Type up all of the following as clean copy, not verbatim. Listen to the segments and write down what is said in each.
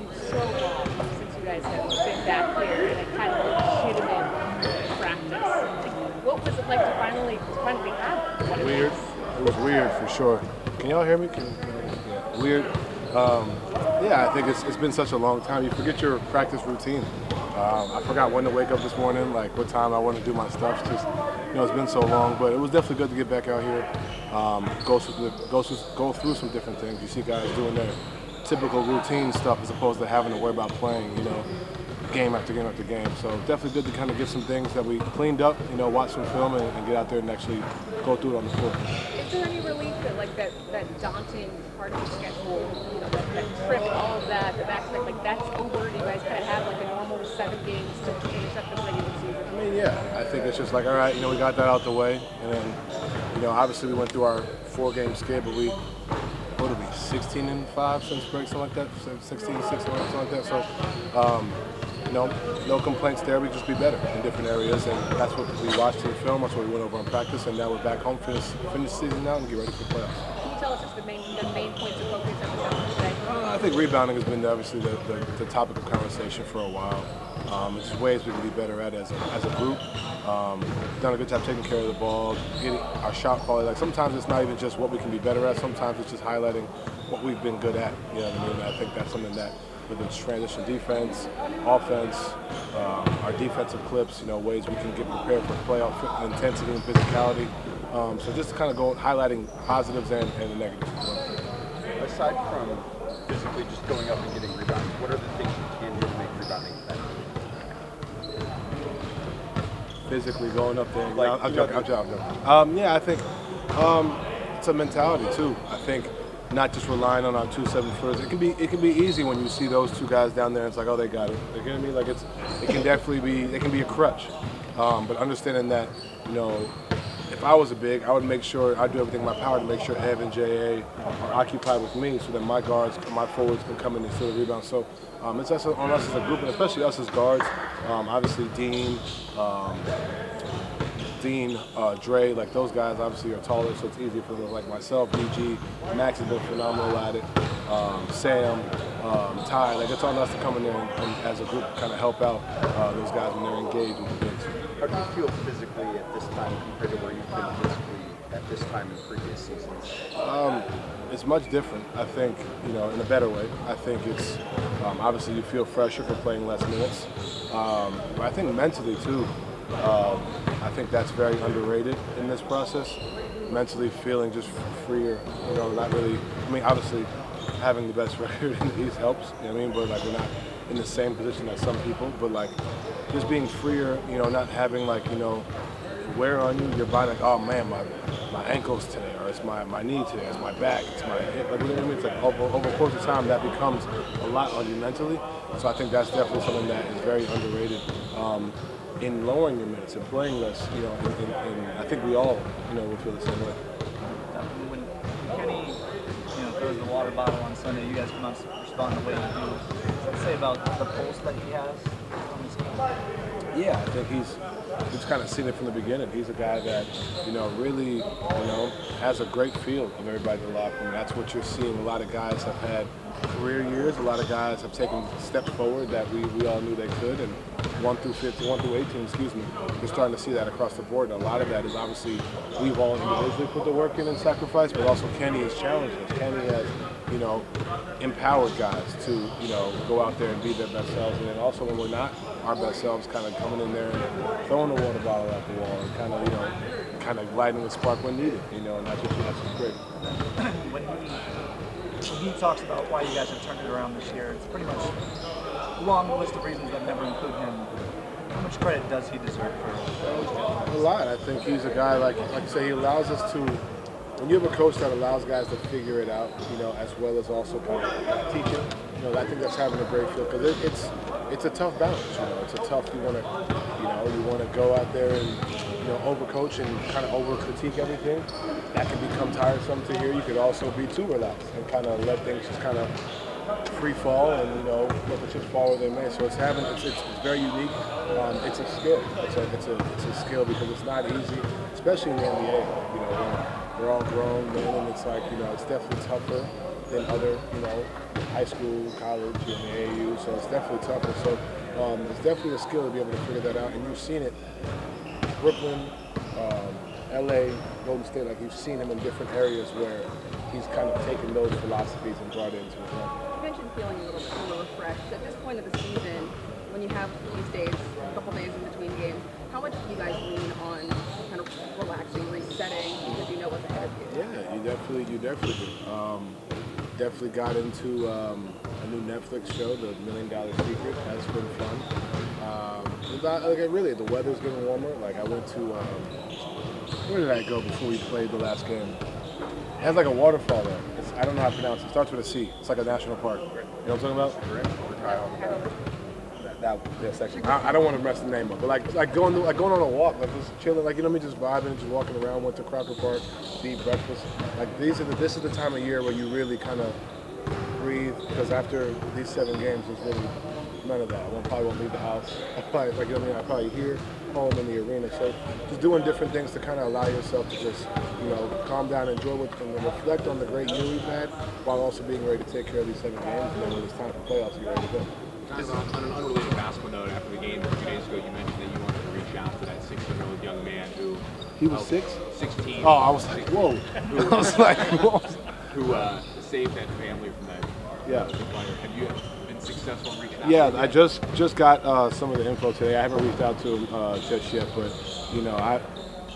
been so long since you guys have been back here in a kind of legitimate practice. Like, what was it like to finally have what it Weird. was? It was weird for sure. Can y'all hear me? Yeah. Weird. Um, yeah, I think it's been such a long time. You forget your practice routine. I forgot when to wake up this morning, like what time I want to do my stuff. Just it's been so long, but it was definitely good to get back out here. Go through some different things. You see guys doing their typical routine stuff as opposed to having to worry about playing. Game after game after game. So definitely good to kind of get some things that we cleaned up, watch some film and get out there and actually go through it on the court. Is there any relief that like that daunting part of the schedule, that trip, all of that, the back to back, like that's over? Do you guys kind of have like a normal 7 games to finish up the regular season? I mean, yeah, I think it's just like, all right, we got that out the way, and then, obviously we went through our 4-game skid, but what did we, 16-5 since break, something like that, 16-6, something like that. So, no complaints there. We just be better in different areas, and that's what we watched in film. That's what we went over in practice, and now we're back home, finish the season now, and get ready for the playoffs. Can you tell us just the main points of focus of the conference today? I think rebounding has been obviously the topic of conversation for a while. It's just ways we can be better at as a group. Done a good job taking care of the ball, getting our shot quality. Like sometimes it's not even just what we can be better at. Sometimes it's just highlighting what we've been good at. You know what I mean? I think that's something that whether it's transition defense, offense, our defensive clips, ways we can get prepared for playoff intensity and physicality. So just kind of highlighting positives and the negatives as well. Aside from physically just going up and getting rebounds, what are the things you can do to make rebounding better? Physically going up there. Like, I'm joking. Yeah, I think it's a mentality too. I think not just relying on our 2 7-footers. It can be easy when you see those two guys down there and it's like, oh, they got it. You know what I mean? Like it can definitely be. It can be a crutch. But understanding that, if I was a big, I would make sure I do everything in my power to make sure Ev and JA are occupied with me, so that my guards, my forwards can come in and steal the rebound. So it's on us as a group, and especially us as guards. Obviously Dean, Dre, like those guys obviously are taller, so it's easier for them. Like myself, DG, Max has been phenomenal at it. Sam, Ty, like it's on us to come in there and as a group kind of help out those guys when they're engaged with the bigs. How do you feel physically at this time compared to where you've been physically at this time in previous seasons? It's much different, I think, in a better way. I think it's, obviously you feel fresher for playing less minutes. But I think mentally too, I think that's very underrated in this process. Mentally feeling just freer, not really, obviously having the best record in the East helps, you know what I mean? But like we're not in the same position as some people, but like just being freer, not having wear on you, your body like, oh man, my ankles today, or it's my knee today, it's my back, it's my hip, like, you know what I mean? It's like over a course of time that becomes a lot on you mentally. So I think that's definitely something that is very underrated in lowering your minutes and playing less, and I think we all, will feel the same way. When Kenny, throws the water bottle on Sunday, you guys come out to respond the way you do. Let's say about the pulse that he has on this game. Yeah, I think he's kind of seen it from the beginning. He's a guy that, really, has a great feel of everybody in the locker room. That's what you're seeing. A lot of guys have had career years. A lot of guys have taken steps forward that we all knew they could. And 1 through 18, you're starting to see that across the board. And a lot of that is obviously we've all individually put the work in and sacrificed, but also Kenny has challenged us. Kenny has, empowered guys to, go out there and be their best selves. And then also when we're not our best selves, kind of coming in there and throwing the water bottle at the wall and kind of lighting the spark when needed, and that's what's great. When he talks about why you guys have turned it around this year, it's pretty much a long list of reasons that never include him. How much credit does he deserve for always doing A lot. I think he's a guy, like I say, he allows us to, when you have a coach that allows guys to figure it out, as well as also kind of teach it, I think that's having a great feel, because it's a tough balance, it's a tough, you want to go out there and, overcoach and kind of over-critique everything. That can become tiresome to hear. You could also be too relaxed and kind of let things just kind of free fall and, let the chips fall where they may. So it's very unique. It's a skill. It's a skill because it's not easy, especially in the NBA. We're all grown men, and it's like, it's definitely tougher than other, high school, college, and the AAU. So it's definitely tougher. So it's definitely a skill to be able to figure that out. And you've seen it, Brooklyn, LA, Golden State. Like you've seen him in different areas where he's kind of taken those philosophies and brought it into his game. You mentioned feeling a little bit more refreshed. At this point of the season, when you have these days, a couple days in between games, how much do you guys lean on kind of relaxing, resetting, because you know what's ahead of you? Yeah, you definitely do. Definitely got into a new Netflix show, The $1 Million Secret. That's been fun. Really, the weather's getting warmer. Like I went to, where did I go before we played the last game? It has like a waterfall there. I don't know how to pronounce it. It starts with a C. It's like a national park. You know what I'm talking about? That section. I don't want to mess the name up, but like going on a walk, like just chilling, like just vibing, just walking around. Went to Crocker Park, to eat breakfast. Like this is the time of year where you really kind of breathe, because after these 7 games, there's really none of that. I probably won't leave the house. I probably here, home in the arena. So just doing different things to kind of allow yourself to just calm down, enjoy and reflect on the great year we've had, while also being ready to take care of these 7 games. And then when it's time for playoffs, you're ready to go. Kind of on an unrelated basketball note, after the game a few days ago, you mentioned that you wanted to reach out to that 16-year-old young man who... He was 6? 16. Oh, I was like, whoa. I was like, whoa. Who saved that family from that fire. Have you been successful in reaching out? Yeah, I just got some of the info today. I haven't reached out to him just yet, but,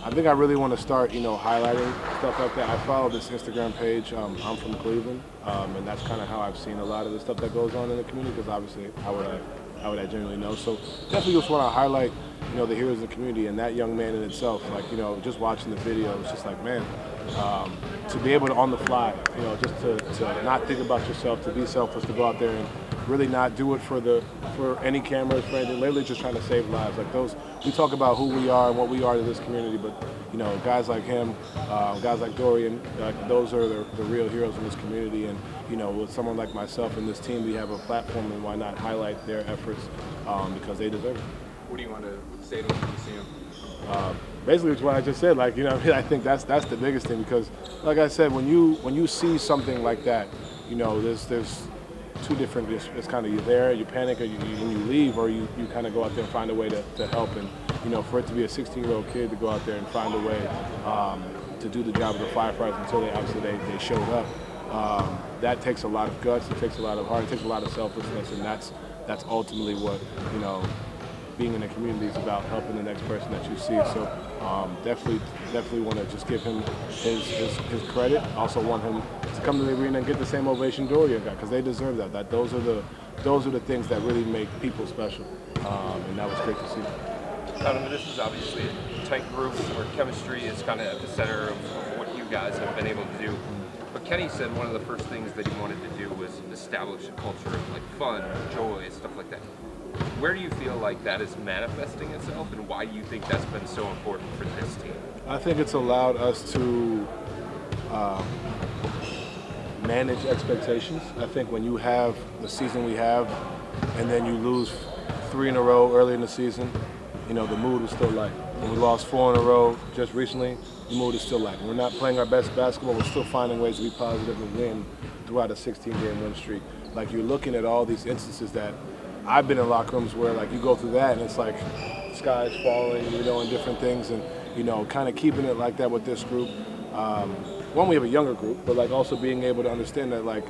I think I really want to start, highlighting stuff like that. I follow this Instagram page. I'm from Cleveland, and that's kind of how I've seen a lot of the stuff that goes on in the community, because obviously how would I generally know? So definitely just want to highlight, the heroes of the community and that young man in itself. Like, just watching the video, it's just like, man, to be able to on the fly, just to not think about yourself, to be selfless, to go out there and really not do it for any cameras, for anything, literally just trying to save lives. Like those, we talk about who we are and what we are to this community, but guys like him, guys like Dorian, those are the real heroes in this community. And with someone like myself and this team, we have a platform, and why not highlight their efforts, because they deserve it. What do you want to say to them when you see him? Basically, it's what I just said. Like, I think that's the biggest thing, because, like I said, when you see something like that, there's two different. It's kind of, you're there, you panic, or you leave, or you kind of go out there and find a way to help. And for it to be a 16-year-old kid to go out there and find a way to do the job of the firefighters until they showed up, that takes a lot of guts. It takes a lot of heart. It takes a lot of selflessness, and that's ultimately what being in the community is about, helping the next person that you see. So definitely want to just give him his credit. Also want him to come to the arena and get the same ovation Dorian got, because they deserve that. Those are the things that really make people special, and that was great to see. Donovan, this is obviously a tight group where chemistry is kind of at the center of what you guys have been able to do. But Kenny said one of the first things that he wanted to do was establish a culture of like fun, joy, stuff like that. Where do you feel like that is manifesting itself, and why do you think that's been so important for this team? I think it's allowed us to manage expectations. I think when you have the season we have, and then you lose 3 in a row early in the season, the mood was still light. When we lost 4 in a row just recently, the mood is still light. We're not playing our best basketball. We're still finding ways to be positive and win throughout a 16-game win streak. Like, you're looking at all these instances that I've been in locker rooms where, like, you go through that and it's like sky's falling, and different things, and kind of keeping it like that with this group. One, we have a younger group, but like also being able to understand that, like,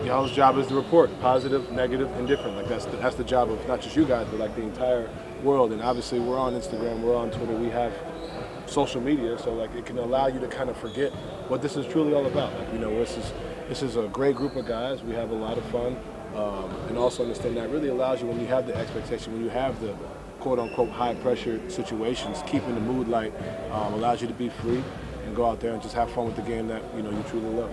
y'all's job is to report positive, negative, indifferent. Like that's the job of not just you guys, but like the entire world. And obviously, we're on Instagram, we're on Twitter, we have social media, so like it can allow you to kind of forget what this is truly all about. Like, this is a great group of guys. We have a lot of fun. And also understand that really allows you, when you have the expectation, when you have the quote-unquote high-pressure situations, keeping the mood light allows you to be free and go out there and just have fun with the game that you truly love.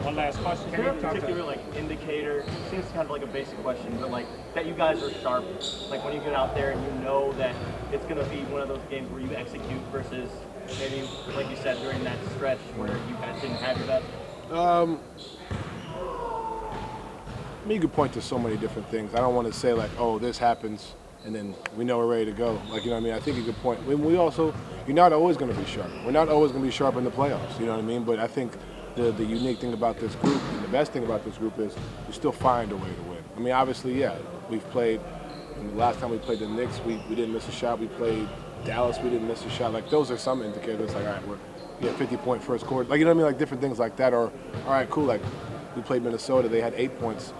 One last question. Is there a particular indicator? It seems kind of like a basic question, but like that you guys are sharp. Like when you get out there and you know that it's going to be one of those games where you execute versus maybe, like you said, during that stretch where you guys didn't have your best. I mean, you could point to so many different things. I don't want to say like, oh, this happens, and then we know we're ready to go. Like, I think you could point. You're not always going to be sharp. We're not always going to be sharp in the playoffs. You know what I mean? But I think the unique thing about this group and the best thing about this group is we still find a way to win. I mean, obviously, yeah, we've played. And the last time we played the Knicks, we didn't miss a shot. We played Dallas, we didn't miss a shot. Like, those are some indicators. Like, all right, we had 50-point first quarter. Like, you know what I mean? Like, different things like that. Or, all right, cool. Like, we played Minnesota. They had 8 points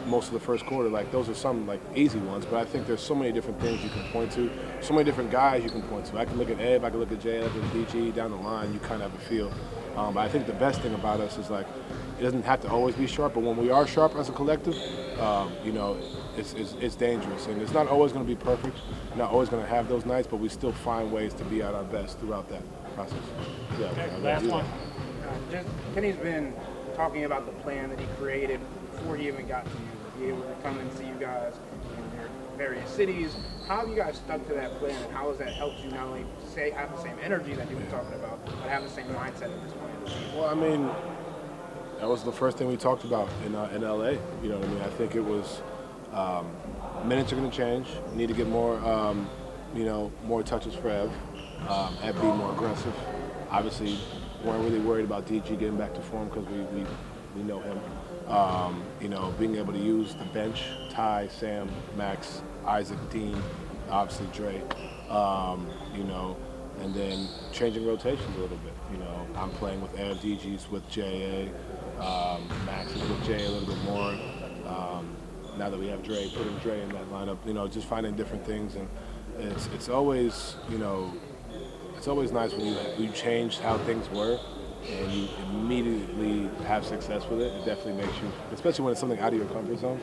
most of the first quarter. Like, those are some, like, easy ones. But I think there's so many different things you can point to. So many different guys you can point to. I can look at Ed, I can look at Jay, I can look at DG. Down the line, you kind of have a feel. But I think the best thing about us is, like, it doesn't have to always be sharp, but when we are sharp as a collective, you know, it's dangerous. And it's not always going to be perfect, not always going to have those nights, but we still find ways to be at our best throughout that process. Yeah, Last one. Kenny's been talking about the plan that he created before he even got to you, to be able to come and see you guys in your various cities. How have you guys stuck to that plan, and how has that helped you not only have the same energy that you've been talking about, but have the same mindset at this point of the season? Well, I mean, that was the first thing we talked about in LA. You know what I mean? I think it was minutes are going to change. We need to get more, you know, more touches for Ev. Ev being more aggressive. Obviously, weren't really worried about DG getting back to form because we know him. You know, being able to use the bench, Ty, Sam, Max, Isaac, Dean, obviously Dre. You know, and then changing rotations a little bit. You know, I'm playing with Ev, DG's with J.A., Max is with Jay a little bit more. Now that we have Dre, putting Dre in that lineup, you know, just finding different things, and it's always, you know, it's always nice when you change how things were and you immediately have success with it. It definitely makes you, especially when it's something out of your comfort zone.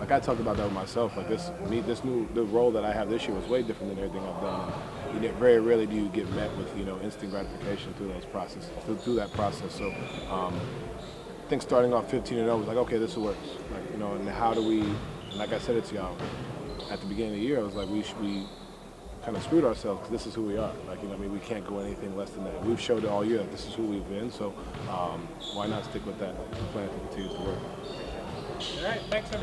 Like I talked about that with myself. Like the role that I have this year was way different than everything I've done. And very rarely do you get met with, you know, instant gratification through those processes, through that process. So I think starting off 15-0 was like, okay, this works. Like, you know, and how do we? And like I said it to y'all at the beginning of the year, I was like, we kind of screwed ourselves because this is who we are. Like, you know, I mean, we can't go anything less than that. We've showed it all year that this is who we've been. So why not stick with that? The plan continues to work. All right, thanks everybody.